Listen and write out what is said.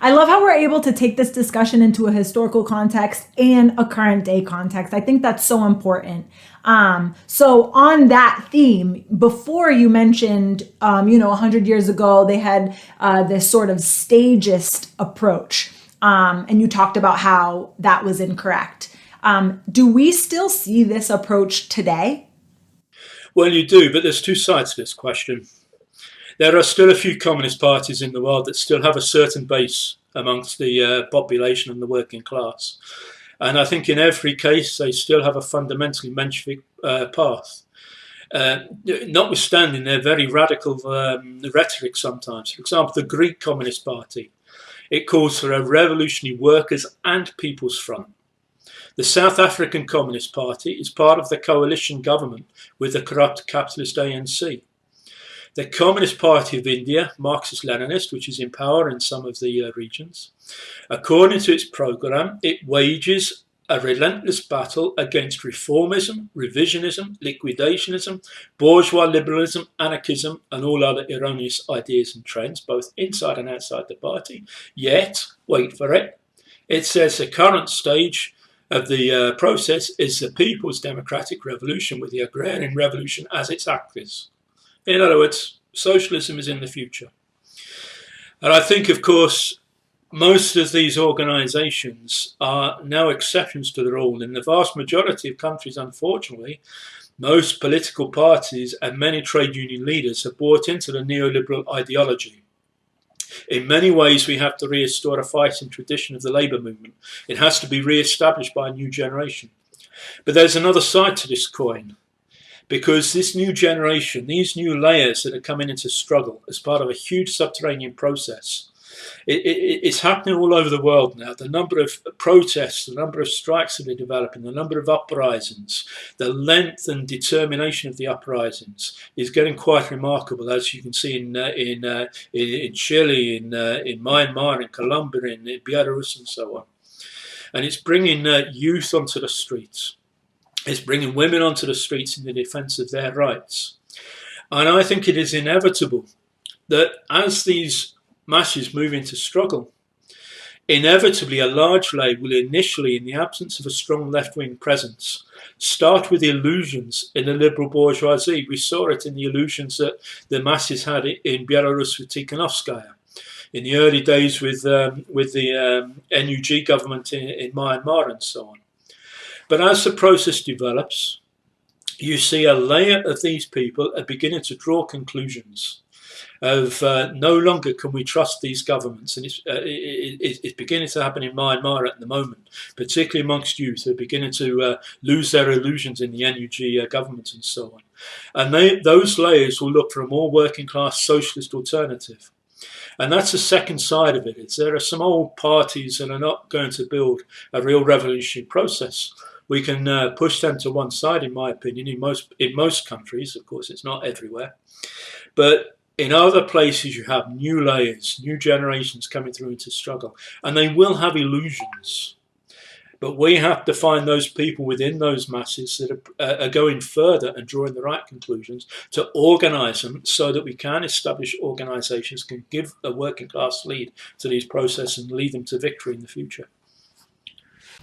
I love how we're able to take this discussion into a historical context and a current day context. I think that's so important. So on that theme, before you mentioned, 100 years ago, they had this sort of stagist approach. And you talked about how that was incorrect. Do we still see this approach today? Well, you do, but there's two sides to this question. There are still a few communist parties in the world that still have a certain base amongst the population and the working class. And I think in every case, they still have a fundamentally Menshevik path. Notwithstanding their very radical rhetoric sometimes. For example, the Greek Communist Party, it calls for a revolutionary workers' and people's front. The South African Communist Party is part of the coalition government with the corrupt capitalist ANC. The Communist Party of India, Marxist-Leninist, which is in power in some of the regions, according to its programme, it wages a relentless battle against reformism, revisionism, liquidationism, bourgeois liberalism, anarchism, and all other erroneous ideas and trends, both inside and outside the party. Yet, wait for it, it says the current stage of the process is the People's Democratic Revolution with the Agrarian Revolution as its axis. In other words, socialism is in the future. And I think, of course, most of these organisations are now exceptions to the rule. In the vast majority of countries, unfortunately, most political parties and many trade union leaders have bought into the neoliberal ideology. In many ways, we have to restore a fighting tradition of the labour movement. It has to be re-established by a new generation. But there's another side to this coin. Because this new generation, these new layers that are coming into struggle as part of a huge subterranean process, it's happening all over the world now. The number of protests, the number of strikes that are developing, the number of uprisings, the length and determination of the uprisings is getting quite remarkable, as you can see in Chile, in Myanmar, in Colombia, in Belarus, and so on. And it's bringing youth onto the streets. It's bringing women onto the streets in the defence of their rights. And I think it is inevitable that as these masses move into struggle, inevitably a large layer will initially, in the absence of a strong left-wing presence, start with illusions in the liberal bourgeoisie. We saw it in the illusions that the masses had in Belarus with Tikhanovskaya, in the early days with the NUG government in Myanmar and so on. But as the process develops, you see a layer of these people are beginning to draw conclusions of no longer can we trust these governments. And it's beginning to happen in Myanmar at the moment, particularly amongst youth who are beginning to lose their illusions in the NUG government and so on. And those layers will look for a more working class socialist alternative. And that's the second side of it. There are some old parties that are not going to build a real revolutionary process. We can push them to one side, in my opinion, in most countries. Of course, it's not everywhere. But in other places, you have new layers, new generations coming through into struggle. And they will have illusions. But we have to find those people within those masses that are going further and drawing the right conclusions to organise them so that we can establish organisations, can give a working class lead to these processes and lead them to victory in the future.